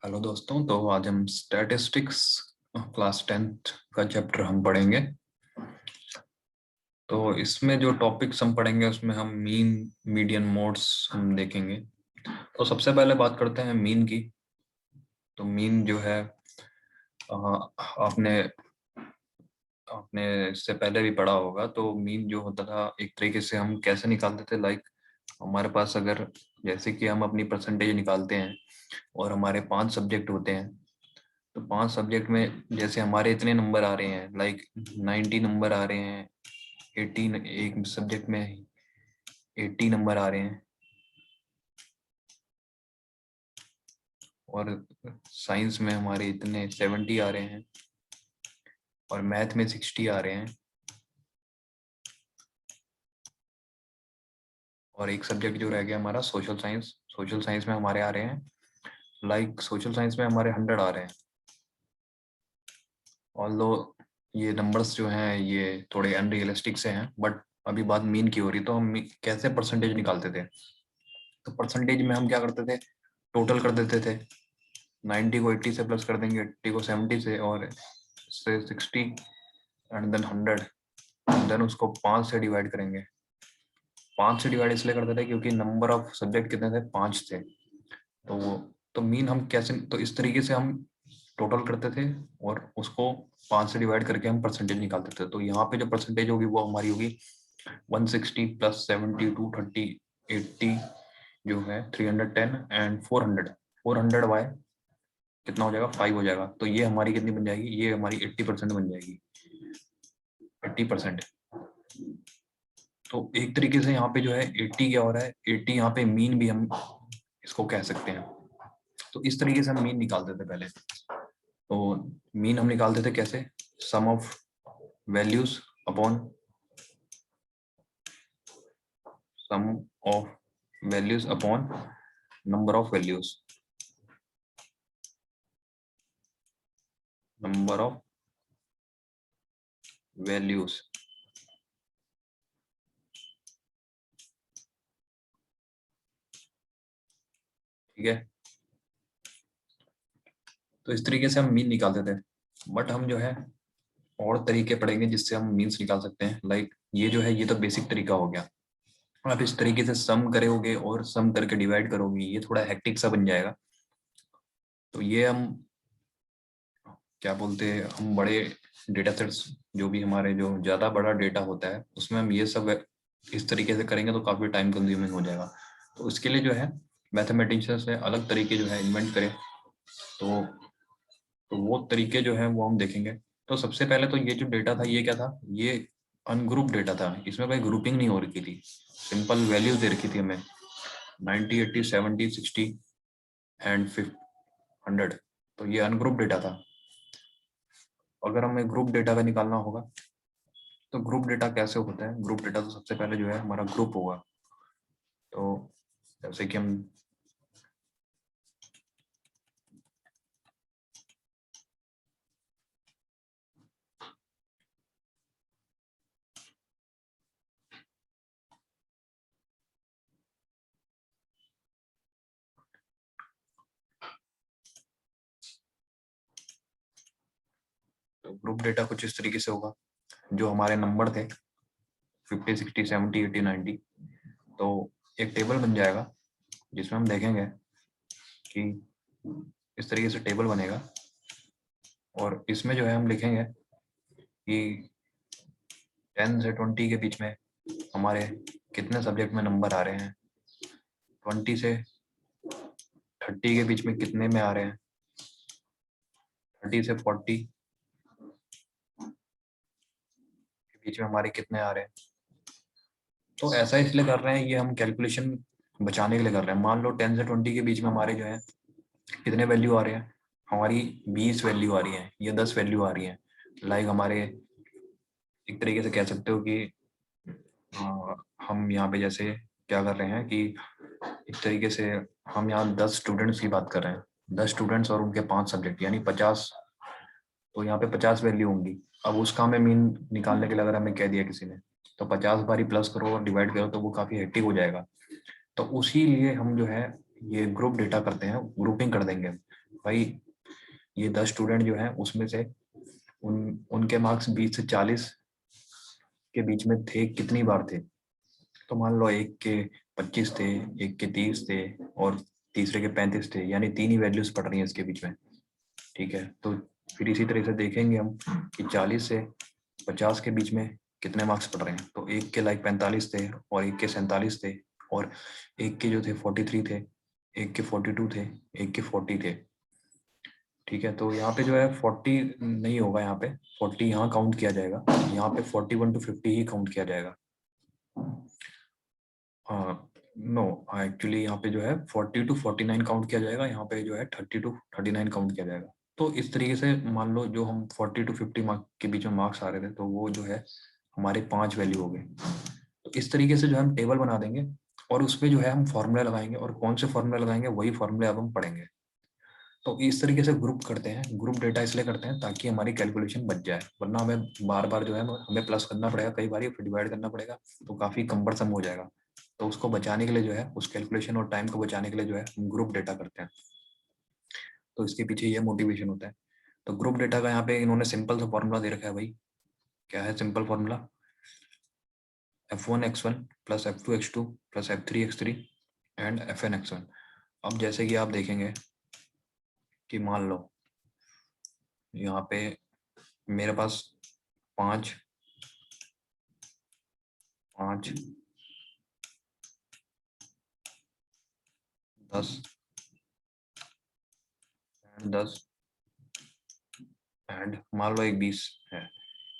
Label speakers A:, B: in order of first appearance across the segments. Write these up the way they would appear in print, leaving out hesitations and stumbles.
A: Hello दोस्तों, तो आज हम स्टैटिस्टिक्स क्लास 10th का चैप्टर हम पढ़ेंगे। तो इसमें जो टॉपिक्स हम पढ़ेंगे उसमें हम मीन, मीडियन, मोड्स हम देखेंगे। तो सबसे पहले बात करते हैं मीन की। तो मीन जो है आपने आपने इससे पहले भी पढ़ा होगा। तो मीन जो होता था, एक तरीके से हम कैसे निकालते थे, लाइक हमारे पास अगर जैसे कि हम अपनी परसेंटेज निकालते हैं और हमारे 5 सब्जेक्ट होते हैं। तो 5 सब्जेक्ट में जैसे हमारे इतने नंबर आ रहे हैं, लाइक 90 नंबर आ रहे हैं, 18 एक सब्जेक्ट में 80 नंबर आ रहे हैं, और साइंस में हमारे इतने 70 आ रहे हैं, और मैथ में 60 आ रहे हैं, और एक सब्जेक्ट जो रह गया हमारा सोशल साइंस। सोशल साइंस में हमारे आ रहे हैं, लाइक सोशल साइंस में हमारे 100 आ रहे हैं। ऑल्दो ये नंबर्स जो हैं ये थोड़े अनरियलिस्टिक से हैं, बट अभी बात मीन की हो रही। तो हम कैसे परसेंटेज निकालते थे? तो परसेंटेज में हम क्या करते थे, टोटल कर देते थे। 90 को 80 से प्लस कर देंगे, 80 को 70 से, और से 60, एंड देन 100, देन उसको 5 से डिवाइड करेंगे। 5 से डिवाइड इसलिए करते थे क्योंकि नंबर ऑफ सब्जेक्ट कितने थे, 5 थे। तो वो तो मीन हम कैसे, तो इस तरीके से हम टोटल करते थे और उसको 5 से डिवाइड करके हम परसेंटेज निकालते थे। तो यहाँ पे जो परसेंटेज होगी वो हमारी होगी 160 प्लस 70 230 80 जो है 310 एंड 400 बाय कितना हो जाएगा, 5 हो जाएगा। तो ये हमारी कितनी बन जाएगी, ये हमारी 80% बन जाएगी, 80%। तो एक तरीके से यहाँ पे जो है 80 क्या हो रहा है, 80 यहाँ पे मीन भी हम इसको कह सकते हैं। तो इस तरीके से हम मीन निकालते थे पहले। तो मीन हम निकालते थे कैसे, sum of values upon sum of values upon number of values, number of values. ठीक है, तो इस तरीके से हम मीन निकालते थे। बट हम जो है और तरीके पढ़ेंगे जिससे हम मीन्स निकाल सकते हैं। लाइक ये जो है ये तो बेसिक तरीका हो गया। आप इस तरीके से सम करोगे और सम करके डिवाइड करोगे, ये थोड़ा हेक्टिक सा बन जाएगा। तो ये हम क्या बोलते हैं, हम बड़े डेटा सेट्स जो भी हमारे जो ज़्यादा बड़ा डेटा होता है उसमें हम ये सब इस तरीके से करेंगे तो काफ़ी टाइम कंज्यूमिंग हो जाएगा। तो इसके लिए जो है मैथमेटिशियंस ने अलग तरीके जो है इन्वेंट करे। तो वो तरीके जो है वो हम देखेंगे। तो सबसे पहले तो ये जो डेटा था ये क्या था, ये अनग्रुप डेटा था। इसमें कोई ग्रुपिंग नहीं हो रखी थी, सिंपल वैल्यूज दे रखी थी हमें 90 80 70 60 एंड 100। तो ये अनग्रुप डेटा था। अगर हमें ग्रुप डेटा का निकालना होगा तो ग्रुप डेटा कैसे होता है, ग्रुप डेटा तो सबसे पहले जो है हमारा ग्रुप होगा। तो जैसे कि हम तो ग्रुप डेटा कुछ इस तरीके से होगा। जो हमारे नंबर थे 50 60 70 80 90, तो एक टेबल बन जाएगा जिसमें हम देखेंगे कि इस तरीके से टेबल बनेगा। और इसमें जो है हम लिखेंगे कि 10 से 20 के बीच में हमारे कितने सब्जेक्ट में नंबर आ रहे हैं, 20 से 30 के बीच में कितने में आ रहे हैं, 30 से 40 के बीच में हमारे कितने आ रहे हैं। तो ऐसा इसलिए कर रहे हैं, ये हम कैलकुलेशन बचाने के लिए कर रहे हैं। मान लो 10 से 20 के बीच में हमारे जो है कितने वैल्यू आ रहे हैं, हमारी 20 वैल्यू आ रही है या 10 वैल्यू आ रही है। लाइक हमारे एक तरीके से कह सकते हो कि हम यहाँ पे जैसे क्या कर रहे हैं कि एक तरीके से हम यहाँ 10 स्टूडेंट्स की बात कर रहे हैं, 10 स्टूडेंट्स और उनके 5 सब्जेक्ट यानी 50। तो यहाँ पे 50 वैल्यू होंगी। अब उसका हमें मीन निकालने के लिए अगर हमें कह दिया किसी ने तो 50 बारी प्लस करो और डिवाइड करो तो वो काफ़ी हेक्टिक हो जाएगा। तो उसी लिए हम जो है ये ग्रुप डेटा करते हैं, ग्रुपिंग कर देंगे। भाई ये 10 स्टूडेंट जो हैं उसमें से उनके मार्क्स 20 से 40 के बीच में थे, कितनी बार थे? तो मान लो एक के 25 थे, एक के 30 थे और तीसरे के 35 थे, यानी 3 ही वैल्यूज पड़ रही हैं इसके बीच में। ठीक है, तो फिर इसी तरह से देखेंगे हम कि 40 से 50 के बीच में कितने मार्क्स पड़ रहे हैं। तो एक के लाइक 45 थे और एक के 47 थे और एक के जो थे 43 थे, एक के 42 थे, एक के 40 थे। ठीक है, तो यहाँ पे जो है 40 नहीं होगा, यहाँ पे 40 यहाँ काउंट किया जाएगा, यहाँ पे 41 to 50 ही काउंट किया जाएगा। नो, एक्चुअली यहाँ पे जो है 40 to 49 काउंट किया जाएगा, यहाँ पे जो है 30 to 39 काउंट किया जाएगा। तो इस तरीके से मान लो जो हम 40 to 50 मार्क के बीच में मार्क्स आ रहे थे, तो वो जो है हमारे 5 वैल्यू हो गए। तो इस तरीके से जो है हम टेबल बना देंगे और उसमें जो है हम फॉर्मूला लगाएंगे, और कौन से फॉर्मूला लगाएंगे वही फॉर्मूले अब हम पढ़ेंगे। तो इस तरीके से ग्रुप करते हैं, ग्रुप डेटा इसलिए करते हैं ताकि हमारी कैलकुलेशन बच जाए, वरना हमें बार बार जो है हमें प्लस करना पड़ेगा, कई बार फिर डिवाइड करना पड़ेगा, तो काफ़ी कम्बरसम हो जाएगा। तो उसको बचाने के लिए जो है, उस कैलकुलेशन और टाइम को बचाने के लिए जो है हम ग्रुप डेटा करते हैं। तो इसके पीछे ये मोटिवेशन होता है। तो ग्रुप डेटा का यहाँ पे इन्होंने सिंपल सा फॉर्मूला दे रखा है भाई। क्या है simple formula? f1x1 plus f2x2 plus f3x3 and fnx1। अब जैसे कि आप देखेंगे कि मान लो यहाँ पे मेरे पास 5 5 10 एंड 10 एंड मान लो एक 20 है।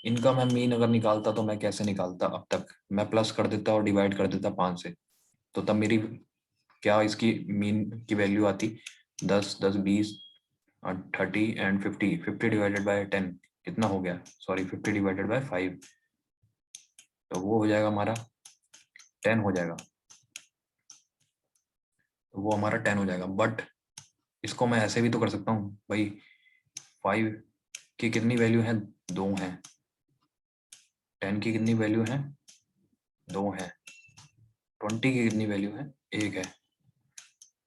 A: इनका मैं मीन अगर निकालता तो मैं कैसे निकालता? अब तक मैं प्लस कर देता और डिवाइड कर देता 5 से, तो तब मेरी क्या इसकी मीन की वैल्यू आती? 10 10 20 30 एंड 50। 50 डिवाइडेड बाय 10 कितना हो गया? सॉरी, 50 डिवाइडेड बाय 5, तो वो हो जाएगा हमारा 10 हो जाएगा। तो वो हमारा 10 हो जाएगा। बट इसको मैं ऐसे भी तो कर सकता हूँ भाई, 5 की कितनी वैल्यू है? 2 है। 10 की कितनी वैल्यू है? 2 है। 20 की कितनी वैल्यू है? 1 है।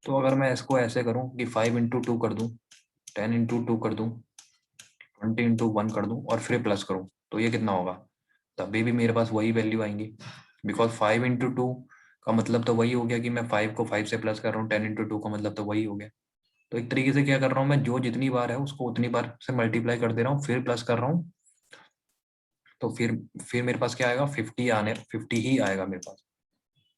A: तो अगर मैं इसको ऐसे करूं कि 5 इंटू 2 कर दूं, 10 इंटू 2 कर दूं, 20 इंटू 1 कर दूं और फिर प्लस करूं, तो ये कितना होगा? तभी भी मेरे पास वही वैल्यू आएंगी, बिकॉज 5 इंटू 2 का मतलब तो वही हो गया कि मैं 5 को 5 से प्लस कर रहा हूँ, 10 इंटू 2 का मतलब तो वही हो गया। तो एक तरीके से क्या कर रहा हूँ मैं, जो जितनी बार है उसको उतनी बार से मल्टीप्लाई कर दे रहा हूँ, फिर प्लस कर रहा हूँ। तो फिर मेरे पास क्या आएगा? 50 ही आएगा मेरे पास,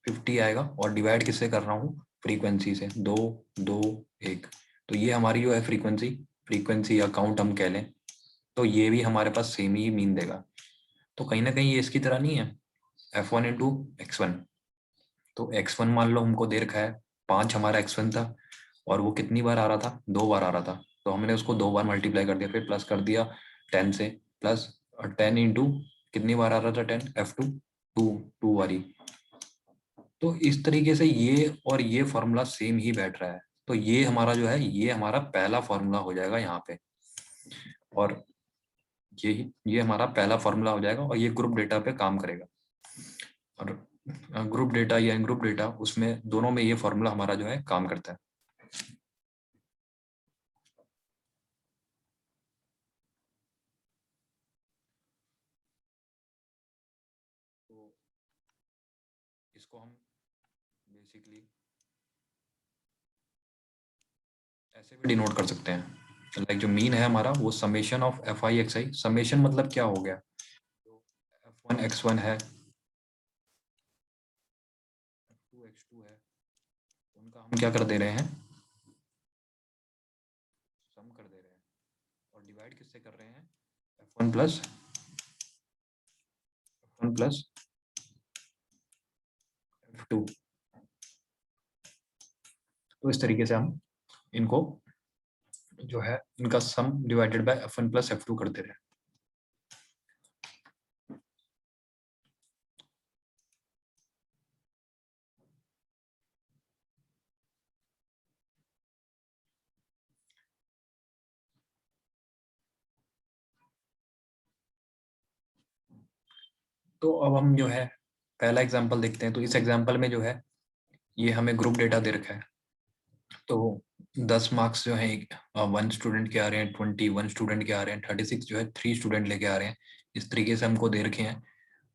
A: 50 आएगा। और डिवाइड किससे कर रहा हूँ? फ्रीक्वेंसी से, 2 2 1। तो ये हमारी जो है फ्रीक्वेंसी या काउंट हम कह लें, तो ये भी हमारे पास सेम ही मीन देगा। तो कहीं ना कहीं ये इसकी तरह नहीं है, f1 इंटू x1। तो x1 मान लो हमको दे रखा है 5, हमारा x1 था, और वो कितनी बार आ रहा था? 2 बार आ रहा था, तो हमने उसको 2 बार मल्टीप्लाई कर दिया, फिर प्लस कर दिया 10 से, प्लस 10 इंटू कितनी बार आ रहा था 10? f2 2 बारी। तो इस तरीके से ये और ये फॉर्मूला सेम ही बैठ रहा है। तो ये हमारा जो है, ये हमारा पहला फॉर्मूला हो जाएगा यहाँ पे, और ये हमारा पहला फॉर्मूला हो जाएगा, और ये ग्रुप डेटा पे काम करेगा। और ग्रुप डेटा या ग्रुप डेटा, उसमें दोनों में ये फॉर्मूला हमारा जो है काम करता है। तो इसको हम बेसिकली ऐसे भी डिनोट कर सकते हैं, लाइक जो मीन है हमारा वो summation of F I X I. Summation मतलब क्या हो गया? तो f1 x1 है, f2 x2 है, उनका हम क्या कर दे रहे हैं? सम कर दे रहे हैं। और डिवाइड किससे कर रहे हैं? f1 plus f2। तो इस तरीके से हम इनको जो है, इनका सम divided by f1 plus f2 कर दे रहे हैं। तो अब हम जो है पहला एग्जांपल देखते हैं। तो इस एग्जांपल में जो है, ये हमें ग्रुप डेटा दे रखा है। तो 10 मार्क्स जो है 1 स्टूडेंट के आ रहे हैं, 21 स्टूडेंट के आ रहे हैं, 36 जो है 3 स्टूडेंट लेके आ रहे हैं। इस तरीके से हमको दे रखे हैं।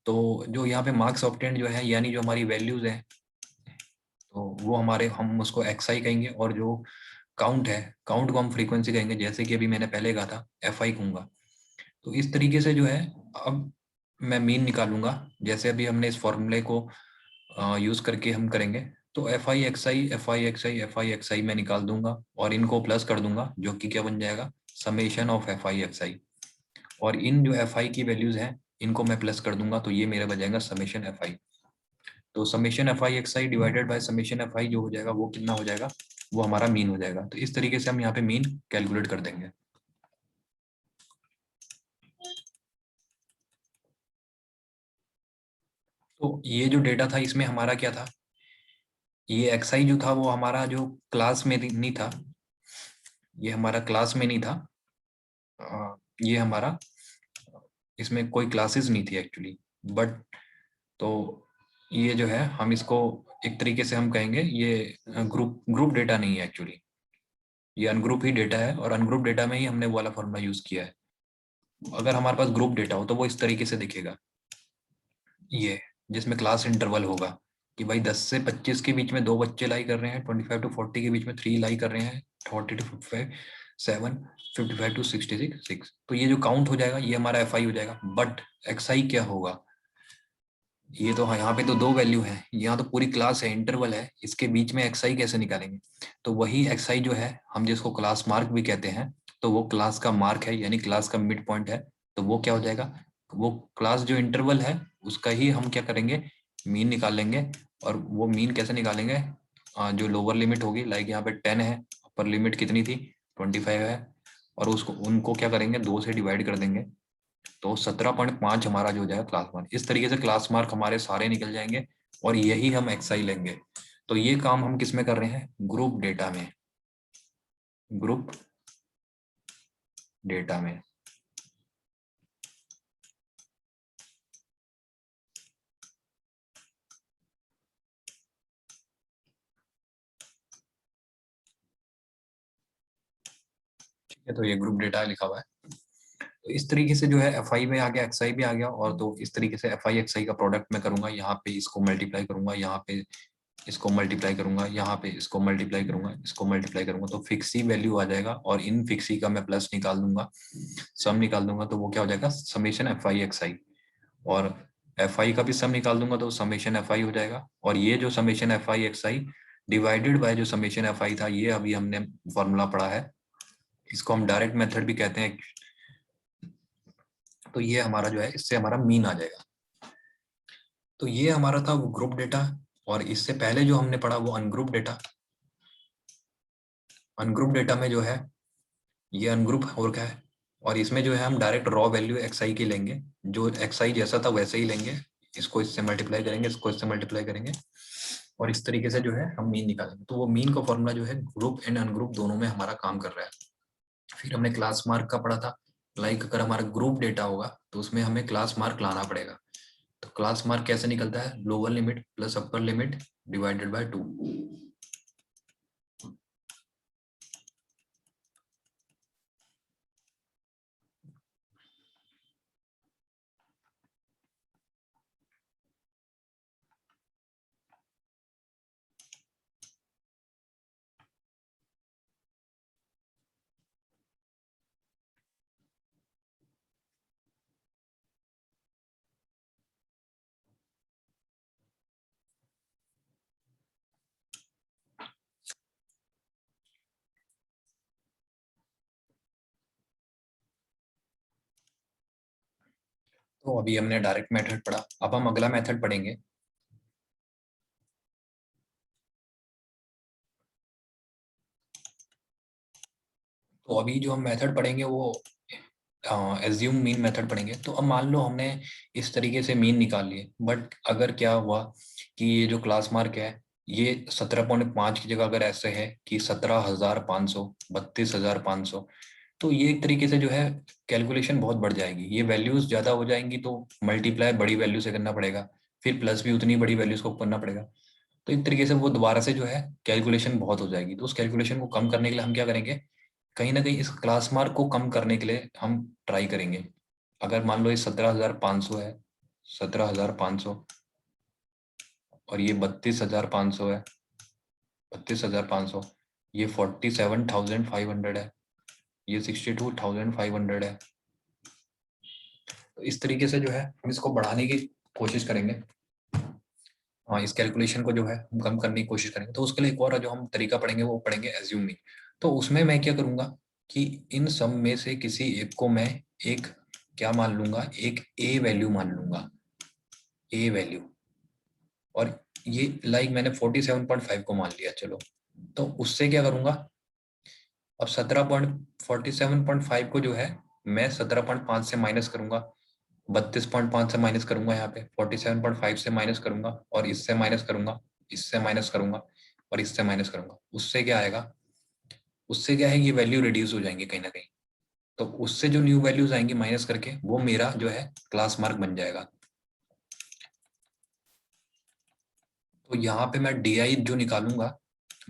A: तो जो यहाँ पे मार्क्स ऑब्टेंड जो है, यानी जो हमारी वैल्यूज है, तो वो हमारे, हम उसको एक्स आई कहेंगे। और जो काउंट है, काउंट को हम फ्रीक्वेंसी कहेंगे, जैसे कि अभी मैंने पहले कहा था एफ आई कहूँगा। तो इस तरीके से जो है अब मैं मीन निकालूंगा, जैसे अभी हमने इस फॉर्मूले को यूज करके हम करेंगे। तो F I X I, F I X I, F I X I मैं निकाल दूंगा और इनको प्लस कर दूंगा, जो कि क्या बन जाएगा, summation of F I X I. और इन जो एफ आई की वैल्यूज हैं, इनको मैं प्लस कर दूंगा, तो ये मेरा बन जाएगा समेशन एफ आई। तो summation F I X I divided by summation F I जो हो जाएगा, वो कितना हो जाएगा, वो हमारा मीन हो जाएगा। तो इस तरीके से हम यहाँ पे मीन कैलकुलेट कर देंगे। तो ये जो डेटा था, इसमें हमारा क्या था, ये एक्स आई जो था वो हमारा जो क्लास में नहीं था, ये हमारा क्लास में नहीं था। ये हमारा, इसमें कोई क्लासेस नहीं थी एक्चुअली। बट तो ये जो है, हम इसको एक तरीके से हम कहेंगे, ये ग्रुप ग्रुप डेटा नहीं है एक्चुअली, ये अनग्रुप ही डेटा है। और अनग्रुप डेटा में ही हमने वो वाला फॉर्मूला यूज किया है। अगर हमारे पास ग्रुप डेटा हो तो वो इस तरीके से दिखेगा, ये जिसमें क्लास इंटरवल होगा कि भाई 10 से 25 के बीच में 2 बच्चे लाई कर रहे हैं, 25 टू 40 के बीच में 3 लाई कर रहे हैं, 40 टू 55 7, 55 टू 66 6। तो ये जो काउंट हो जाएगा, ये हमारा एफ आई हो जाएगा। बट एक्स आई क्या होगा, ये तो यहाँ पे तो 2 वैल्यू है, यहाँ तो पूरी क्लास है, इंटरवल है, इसके बीच में एक्स आई कैसे निकालेंगे। तो वही एक्स आई जो है, हम जिसको क्लास मार्क भी कहते हैं, तो वो क्लास का मार्क है, यानी क्लास का मिड पॉइंट है। तो वो क्या हो जाएगा, वो क्लास जो इंटरवल है उसका ही हम क्या करेंगे, मीन निकाल लेंगे। और वो मीन कैसे निकालेंगे, जो लोअर लिमिट होगी, लाइक यहाँ पे 10 है, अपर लिमिट कितनी थी, 25 है, और उसको उनको क्या करेंगे, 2 से डिवाइड कर देंगे। तो 17.5 हमारा जो हो जाएगा क्लास मार्क। इस तरीके से क्लास मार्क हमारे सारे निकल जाएंगे और यही हम एक्सआई लेंगे। तो ये काम हम किस में कर रहे हैं, ग्रुप डेटा में, ग्रुप डेटा में। ठीक है, तो ये ग्रुप डेटा लिखा हुआ है। तो इस तरीके से जो है एफ आई में आ गया, एक्स आई भी आ गया। और तो इस तरीके से एफ आई एक्स आई का प्रोडक्ट मैं करूंगा, यहाँ पे इसको मल्टीप्लाई करूंगा, यहाँ पे इसको मल्टीप्लाई करूंगा, यहाँ पे इसको मल्टीप्लाई करूंगा, इसको मल्टीप्लाई करूंगा, तो फिक्स ही वैल्यू आ जाएगा। और इन फिक्स ही का मैं प्लस निकाल दूंगा, सम निकाल दूंगा, तो वो क्या हो जाएगा, summation F I X I. और एफ आई का भी सम निकाल दूंगा तो समेशन एफ आई हो जाएगा। और ये जो summation F I X I divided bye जो समेशन एफ आई था, ये अभी हमने फॉर्मूला पढ़ा है, इसको हम डायरेक्ट मेथड भी कहते हैं। तो ये हमारा जो है, इससे हमारा मीन आ जाएगा। तो ये हमारा था वो ग्रुप डेटा। और इससे पहले जो हमने पढ़ा वो अनग्रुप डेटा। अनग्रुप डेटा में जो है, ये अनग्रुप हो रखा है। और इसमें जो है हम डायरेक्ट रॉ वैल्यू एक्स आई की लेंगे, जो एक्स आई जैसा था वैसे ही लेंगे, इसको इससे मल्टीप्लाई करेंगे, इसको इससे मल्टीप्लाई करेंगे, और इस तरीके से जो है हम मीन निकालेंगे। तो वो मीन का फॉर्मूला जो है, ग्रुप एंड अनग्रुप दोनों में हमारा काम कर रहा है। फिर हमने क्लास मार्क का पढ़ा था, लाइक अगर हमारा ग्रुप डेटा होगा तो उसमें हमें क्लास मार्क लाना पड़ेगा। तो क्लास मार्क कैसे निकलता है, lower limit plus upper limit divided by 2। तो अभी हमने डायरेक्ट मेथड पढ़ा, अब हम अगला मेथड पढ़ेंगे। तो अभी जो हम मेथड पढ़ेंगे वो एज्यूम मीन मेथड पढ़ेंगे। तो अब मान लो हमने इस तरीके से मीन निकाल लिए, बट अगर क्या हुआ कि ये जो क्लास मार्क है, ये 17.5 की जगह अगर ऐसे है कि 17,500, 32,500, तो ये एक तरीके से जो है कैलकुलेशन बहुत बढ़ जाएगी, ये वैल्यूज ज्यादा हो जाएंगी, तो मल्टीप्लाई बड़ी वैल्यू से करना पड़ेगा, फिर प्लस भी उतनी बड़ी वैल्यूज को करना पड़ेगा। तो इस तरीके से वो दोबारा से जो है कैलकुलेशन बहुत हो जाएगी। तो उस कैलकुलेशन को कम करने के लिए हम क्या करेंगे, कहीं ना कहीं इस क्लास मार्क को कम करने के लिए हम ट्राई करेंगे। अगर मान लो ये 17,500 है, 17,500, और ये 32,500 है, 32,500, ये 47,500 है, ये 62,500 है। तो इस तरीके से जो है हम इसको बढ़ाने की कोशिश करेंगे। हाँ, इस कैलकुलेशन को जो है हम कम करने की कोशिश करेंगे। तो उसके लिए एक और जो हम तरीका पढ़ेंगे वो पढ़ेंगे एज्यूमिंग। तो उसमें मैं क्या करूंगा कि इन सब में से किसी एक को मैं एक क्या मान लूंगा, एक ए वैल्यू मान लूंगा, ए वैल्यू। और ये लाइक मैंने 47.5 को मान लिया, चलो। तो उससे क्या करूंगा, अब 47.5 को जो है मैं 17.5 से माइनस करूंगा, 32.5 से माइनस करूंगा, यहाँ पे 47.5 से माइनस करूंगा, और इससे माइनस करूंगा, इससे माइनस करूंगा, और इससे माइनस करूंगा। उससे क्या आएगा, उससे क्या है, ये वैल्यू रिड्यूस हो जाएंगे कहीं ना कहीं। तो उससे जो न्यू वैल्यूज आएंगी माइनस करके, वो मेरा जो है क्लास मार्क बन जाएगा। तो यहाँ पे मैं डी आई जो निकालूंगा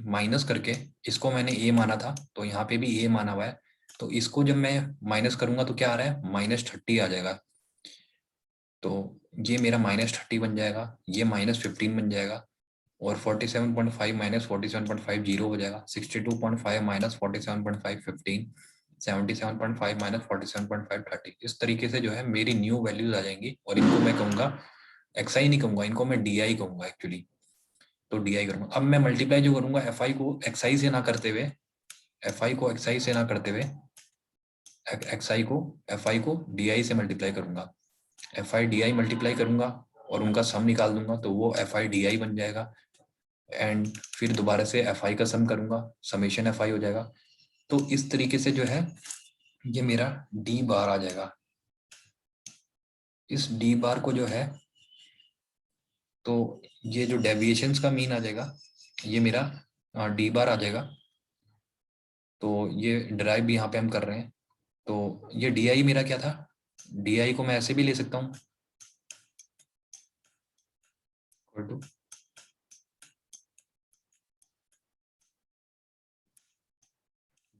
A: माइनस करके, इसको मैंने ए माना था तो यहाँ पे भी ए माना हुआ है, तो इसको जब मैं माइनस करूंगा तो क्या आ रहा है, -30 आ जाएगा। तो ये मेरा -30 बन जाएगा, ये -15 बन जाएगा, और 47.5 माइनस 47.5 जीरो हो जाएगा, 62.5 माइनस 47.5 15, 77.5 माइनस 47.5 30। इस तरीके से जो है मेरी न्यू वैल्यूज आ जाएंगी, और इनको मैं कहूंगा एक्स आई नहीं कहूंगा, इनको मैं डी आई कहूंगा एक्चुअली। तो डी आई करूंगा। अब मैं मल्टीप्लाई जो करूंगा एफ आई को एक्स आई से ना करते हुए, एफ आई को एक्स आई से ना करते हुए एक्स आई को एफ आई को डी आई से मल्टीप्लाई करूंगा, F I D I multiply करूंगा, और उनका सम निकाल दूंगा, तो वो एफ आई डी आई बन जाएगा। एंड फिर दोबारा से एफ आई का सम करूंगा, समेशन एफ आई हो जाएगा। तो इस तरीके से जो है ये मेरा डी बार आ जाएगा। इस डी बार को जो है, तो ये जो डेविएशंस का मीन आ जाएगा, ये मेरा डी बार आ जाएगा। तो ये ड्राइव भी यहाँ पे हम कर रहे हैं। तो ये डी आई मेरा क्या था, डी आई को मैं ऐसे भी ले सकता हूँ,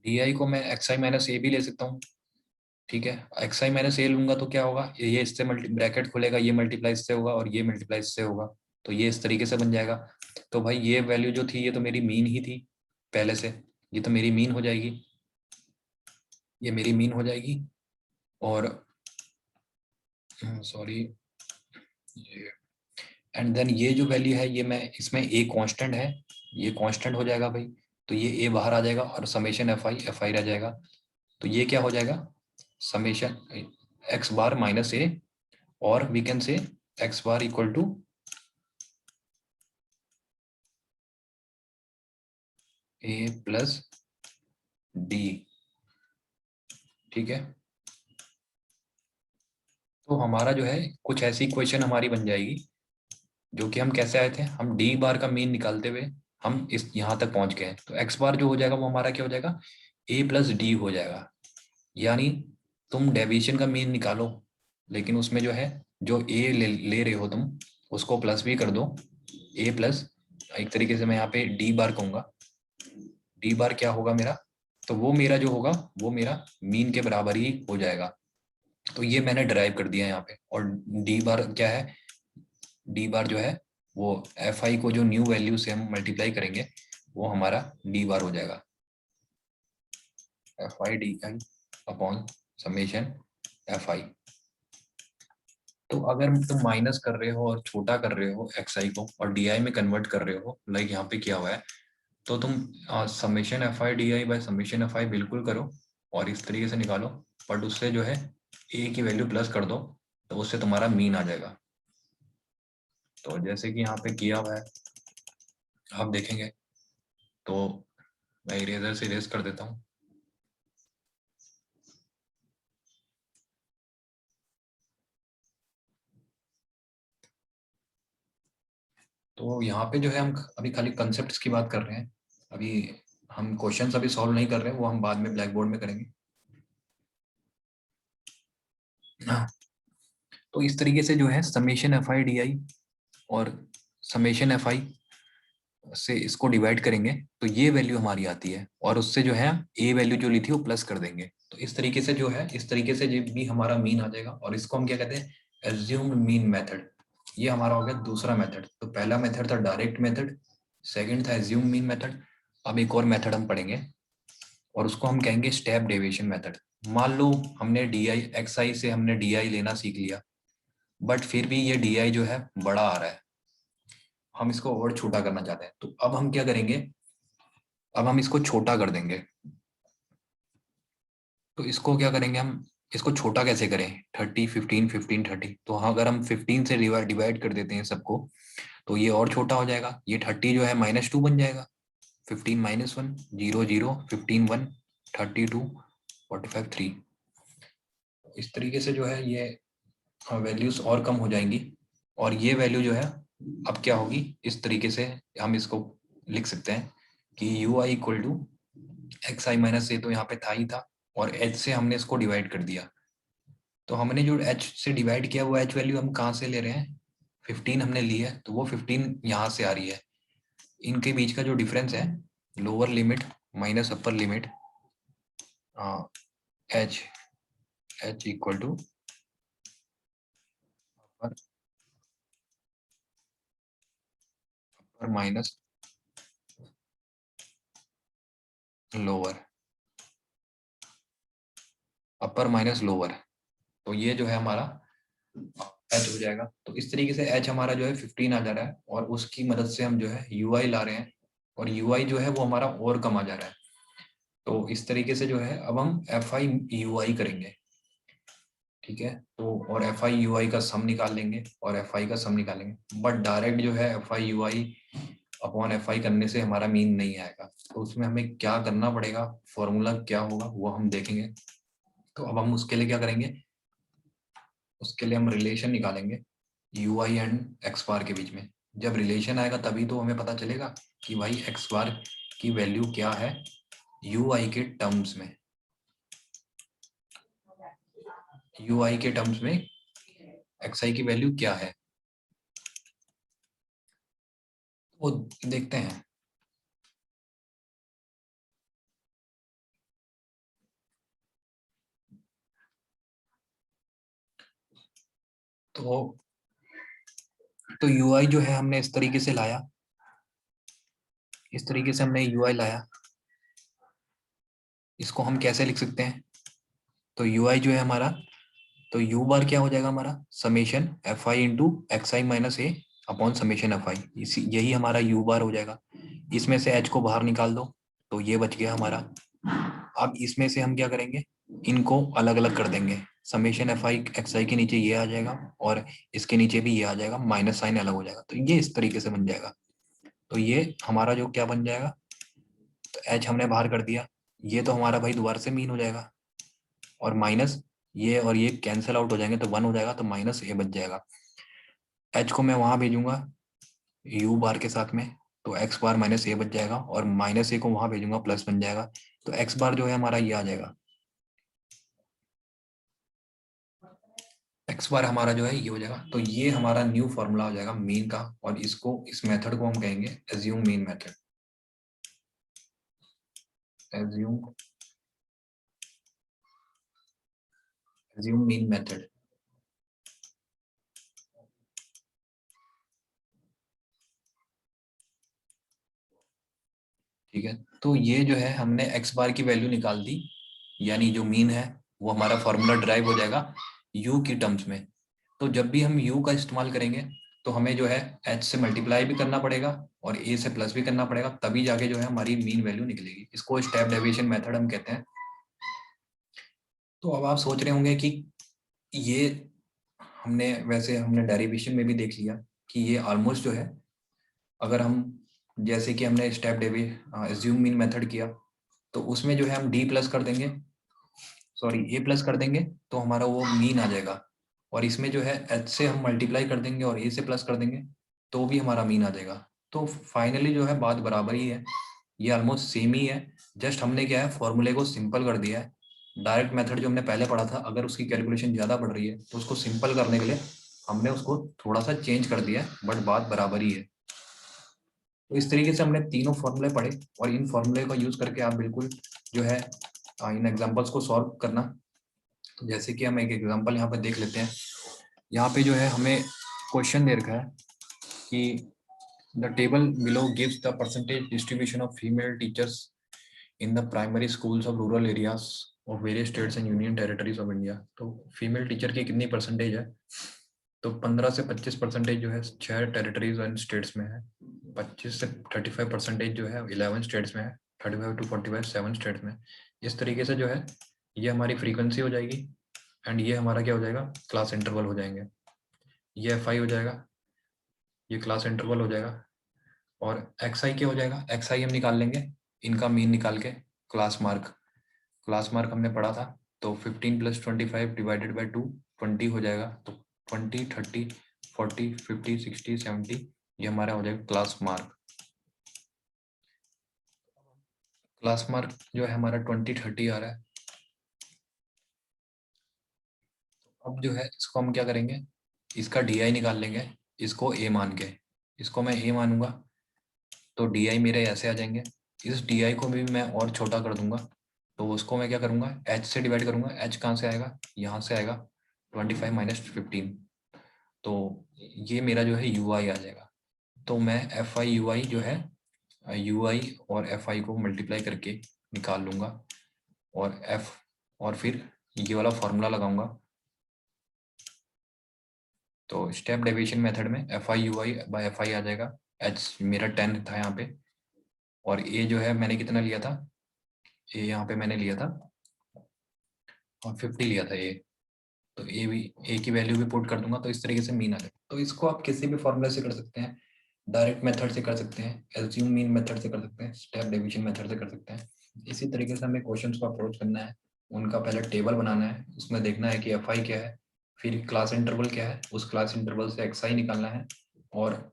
A: डी आई को मैं एक्स आई माइनस ए भी ले सकता हूँ। ठीक है, एक्स आई माइनस ए लूंगा तो क्या होगा, ये इससे ब्रैकेट खुलेगा, ये मल्टीप्लाई इससे होगा, और ये मल्टीप्लाई इससे होगा, तो ये इस तरीके से बन जाएगा। तो भाई ये वैल्यू जो थी ये तो मेरी मीन ही थी पहले से, ये तो मेरी मीन हो जाएगी, ये मेरी मीन हो जाएगी। और सॉरी, एंड देन ये जो वैल्यू है ये मैं इसमें ए कांस्टेंट है, ये कांस्टेंट हो जाएगा भाई। तो ये ए बाहर आ जाएगा, और समेशन एफ आई रह जाएगा। तो ये क्या हो जाएगा, summation x bar minus A, और we can say x bar equal to A plus D. ठीक है, तो हमारा जो है कुछ ऐसी इक्वेशन हमारी बन जाएगी, जो कि हम कैसे आए थे, हम डी बार का मीन निकालते हुए हम इस यहाँ तक पहुंच गए। तो एक्स बार जो हो जाएगा वो हमारा क्या हो जाएगा, ए प्लस डी हो जाएगा। यानी तुम डेविएशन का मीन निकालो, लेकिन उसमें जो है जो ए ले रहे हो तुम, उसको प्लस भी कर दो, ए प्लस, एक तरीके से मैं यहाँ पे डी बार कहूंगा, डी बार क्या होगा मेरा, तो वो मेरा जो होगा वो मेरा मीन के बराबर ही हो जाएगा। तो ये मैंने ड्राइव कर दिया यहाँ पे। और डी बार क्या है, डी बार जो है वो एफ आई को जो न्यू वैल्यू से हम मल्टीप्लाई करेंगे, वो हमारा डी बार हो जाएगा, F I D I upon summation F I. तो अगर तुम माइनस कर रहे हो और छोटा कर रहे हो एक्स आई को, और डी आई में कन्वर्ट कर रहे हो, लाइक यहाँ पे किया हुआ है, तो तुम summation F I D I bye summation F आई बिल्कुल करो, और इस तरीके से निकालो। बट उससे जो है ए की वैल्यू प्लस कर दो, तो उससे तुम्हारा मीन आ जाएगा। तो जैसे कि यहाँ पे किया हुआ है, आप देखेंगे। तो मैं इरेजर से इरेज कर देता हूँ। तो यहाँ पे जो है हम अभी खाली कंसेप्ट की बात कर रहे हैं, अभी हम क्वेश्चंस अभी सॉल्व नहीं कर रहे हैं, वो हम बाद में ब्लैक बोर्ड में करेंगे। हाँ, तो इस तरीके से जो है summation F I D I और समेशन एफ आई, से इसको डिवाइड करेंगे तो ये वैल्यू हमारी आती है, और उससे जो है ए वैल्यू जो ली थी वो प्लस कर देंगे। तो इस तरीके से जो है, इस तरीके से ये भी हमारा मीन आ जाएगा, और इसको हम क्या कहते हैं, एज्यूम्ड मीन मेथड। ये हमारा हो गया दूसरा मेथड। तो पहला मेथड था डायरेक्ट मेथड, सेकंड था एज्यूम मीन मेथड। अब एक और मेथड हम पढ़ेंगे और उसको हम कहेंगे स्टेप डेविएशन मेथड। मान लो हमने डी आई एक्स आई से हमने डी आई लेना सीख लिया, बट फिर भी ये डी आई जो है बड़ा आ रहा है, हम इसको और छोटा करना चाहते हैं। तो अब हम क्या करेंगे, अब हम इसको छोटा कर देंगे। तो इसको क्या करेंगे हम, इसको छोटा कैसे करें, 30 15 15 30। तो हाँ, अगर हम 15 से डिवाइड कर देते हैं सबको, तो ये और छोटा हो जाएगा। ये 30 जो है -2 बन जाएगा, 15 -1 0 0 15 1 32 45 3। इस तरीके से जो है ये वैल्यूज और कम हो जाएंगी, और ये वैल्यू जो है अब क्या होगी, इस तरीके से हम इसको लिख सकते हैं कि U I equal to X I minus A, तो यहाँ पे था ही था, और एच से हमने इसको डिवाइड कर दिया। तो हमने जो एच से डिवाइड किया वो एच वैल्यू हम कहाँ से ले रहे हैं, 15 हमने ली है, तो वो 15 यहाँ से आ रही है। इनके बीच का जो डिफरेंस है, lower limit minus upper limit, h h equal to upper minus lower, upper minus lower. तो ये जो है हमारा एच हो जाएगा। तो इस तरीके से एच हमारा जो है 15 आ जा रहा है, और उसकी मदद से हम जो है यू आई ला रहे हैं, और यू आई जो है वो हमारा और कम आ जा रहा है। तो इस तरीके से जो है अब हम एफ आई यू आई करेंगे, ठीक है। तो और एफ आई यू आई का सम निकाल लेंगे, और एफ आई का सम निकालेंगे, बट डायरेक्ट जो है F I U I upon F आई करने से हमारा मीन नहीं आएगा। तो उसमें हमें क्या करना पड़ेगा, फॉर्मूला क्या होगा वो हम देखेंगे। तो अब हम उसके लिए क्या करेंगे, उसके लिए हम रिलेशन निकालेंगे यू आई एंड एक्स बार के बीच में। जब रिलेशन आएगा तभी तो हमें पता चलेगा कि भाई एक्स बार की वैल्यू क्या है यू आई के टर्म्स में, यू आई के टर्म्स में एक्स आई की वैल्यू क्या है, वो देखते हैं। तो यू आई जो है हमने इस तरीके से लाया, इस तरीके से हमने यू आई लाया। इसको हम कैसे लिख सकते हैं, तो यू आई जो है हमारा, तो यू बार क्या हो जाएगा हमारा, summation F I into x I minus A upon summation F आई, इसी यही हमारा यू बार हो जाएगा। इसमें से एच को बाहर निकाल दो, तो ये बच गया हमारा। अब इसमें से हम क्या करेंगे, इनको अलग अलग कर देंगे। समेशन एफ आई एक्स आई के नीचे ये आ जाएगा, और इसके नीचे भी ये आ जाएगा, माइनस साइन अलग हो जाएगा। तो ये इस तरीके से बन जाएगा। तो ये हमारा जो क्या बन जाएगा, तो एच हमने बाहर कर दिया, ये तो हमारा भाई दोबारा से मीन हो जाएगा, और माइनस ये और ये कैंसिल आउट हो जाएंगे तो 1 हो जाएगा, तो माइनस ए बच जाएगा। एच को मैं वहां भेजूंगा यू बार के साथ में, तो एक्स बार माइनस ए बच जाएगा, और माइनस ए को वहां भेजूंगा प्लस बन जाएगा। तो एक्स बार जो है हमारा ये आ जाएगा, एक्स बार हमारा जो है ये हो जाएगा। तो ये हमारा न्यू फॉर्मूला हो जाएगा मीन का, और इसको, इस मेथड को हम कहेंगे assume mean method, assume assume mean method. ठीक है, तो ये जो है हमने एक्स बार की वैल्यू निकाल दी, यानी जो मीन है वो हमारा फॉर्मूला ड्राइव हो जाएगा यू की टर्म्स में। तो जब भी हम यू का इस्तेमाल करेंगे तो हमें जो है एच से मल्टीप्लाई भी करना पड़ेगा और ए से प्लस भी करना पड़ेगा, तभी जाके जो है हमारी मीन वैल्यू निकलेगी। इसको स्टेप डेविएशन मेथड हम कहते हैं। तो अब आप सोच रहे होंगे कि ये हमने डेरिवेशन में भी देख लिया कि ये ऑलमोस्ट जो है, अगर हम जैसे कि हमने स्टेप डेवी एज्यूम मीन मेथड किया, तो उसमें जो है हम डी प्लस कर देंगे, सॉरी ए प्लस कर देंगे, तो हमारा वो मीन आ जाएगा। और इसमें जो है एच से हम मल्टीप्लाई कर देंगे और ए से प्लस कर देंगे, तो भी हमारा मीन आ जाएगा। तो फाइनली जो है बात बराबर ही है, ये ऑलमोस्ट सेम ही है। जस्ट हमने क्या है, फॉर्मूले को सिंपल कर दिया है। डायरेक्ट मेथड जो हमने पहले पढ़ा था, अगर उसकी कैलकुलेशन ज़्यादा पड़ रही है तो उसको सिंपल करने के लिए हमने उसको थोड़ा सा चेंज कर दिया है, बट बात बराबर ही है। तो इस तरीके से हमने तीनों फॉर्मूले पढ़े और इन फॉर्मूले का यूज करके आप बिल्कुल जो है इन एग्जांपल्स को सॉल्व करना। तो जैसे कि हम एक एग्जांपल यहाँ पे देख लेते हैं। यहाँ पे जो है हमें क्वेश्चन दे रखा है कि the table below gives the percentage distribution of female teachers in the primary schools of rural areas of various states and union territories of India. तो फीमेल टीचर की कितनी परसेंटेज है? तो 15 से 25% जो है 6 टेरिटरीज एंड स्टेट्स में है, 25 से 35% जो है 11 स्टेट्स में है, 35 to 45 7 स्टेट्स में। इस तरीके से जो है ये हमारी फ्रीक्वेंसी हो जाएगी एंड ये हमारा क्या हो जाएगा? क्लास इंटरवल हो जाएंगे। ये एफ आई हो जाएगा, ये क्लास इंटरवल हो जाएगा और एक्स आई क्या हो जाएगा? एक्स आई हम निकाल लेंगे इनका मीन निकाल के। क्लास मार्क हमने पढ़ा था, तो 15 + 25 डिवाइडेड बाई 2 20 हो जाएगा। तो 20 30 40 50 60 70 ये हमारा हो जाएगा क्लास मार्क। क्लास मार्क जो है हमारा 20 30 आ रहा है। अब जो है इसको हम क्या करेंगे, इसका डी आई निकाल लेंगे, इसको ए मान के। इसको मैं ए मानूंगा तो डी आई मेरे ऐसे आ जाएंगे। इस डी आई को भी मैं और छोटा कर दूंगा, तो उसको मैं क्या करूंगा? एच से डिवाइड करूंगा। एच कहाँ से आएगा? यहाँ से आएगा, 25 - 15। तो ये मेरा जो है यू आई आ जाएगा। तो मैं एफ आई यू आई जो है यू आई और एफ आई को मल्टीप्लाई करके निकाल लूंगा और एफ और फिर ये वाला फॉर्मूला लगाऊंगा। तो स्टेप डेविएशन मेथड में F I U I by F I आ जाएगा। एच मेरा 10 था यहाँ पे और ए जो है मैंने कितना लिया था? ए यहाँ पे मैंने लिया था और 50 लिया था ए। तो ए की वैल्यू भी पुट कर दूंगा तो इस तरीके से मीन आ जाएगा। तो इसको आप किसी भी फॉर्मूले से कर सकते हैं, डायरेक्ट मेथड से कर सकते हैं, एज्यूम मीन मेथड से कर सकते हैं, स्टेप डेविएशन मेथड से कर सकते हैं। इसी तरीके से हमें क्वेश्चंस को अप्रोच करना है। उनका पहले टेबल बनाना है, उसमें देखना है कि एफ आई क्या है, फिर क्लास इंटरवल क्या है, उस क्लास इंटरवल से एक्स आई निकालना है और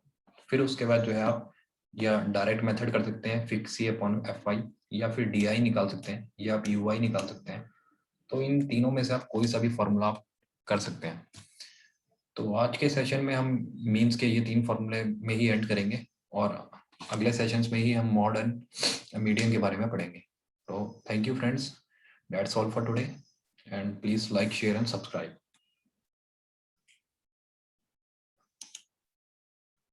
A: फिर उसके बाद जो है आप या डायरेक्ट मेथड कर सकते हैं fix C upon F I, या फिर डी आई निकाल सकते हैं, या आप यू आई निकाल सकते हैं। तो इन तीनों में से आप कोई सा भी फॉर्मूला कर सकते हैं। तो आज के सेशन में हम मीन्स के ये 3 फॉर्मूले में ही एंड करेंगे और अगले सेशंस में ही हम मॉडर्न मीडियम के बारे में पढ़ेंगे। तो thank you friends, that's all for today and please like share and subscribe.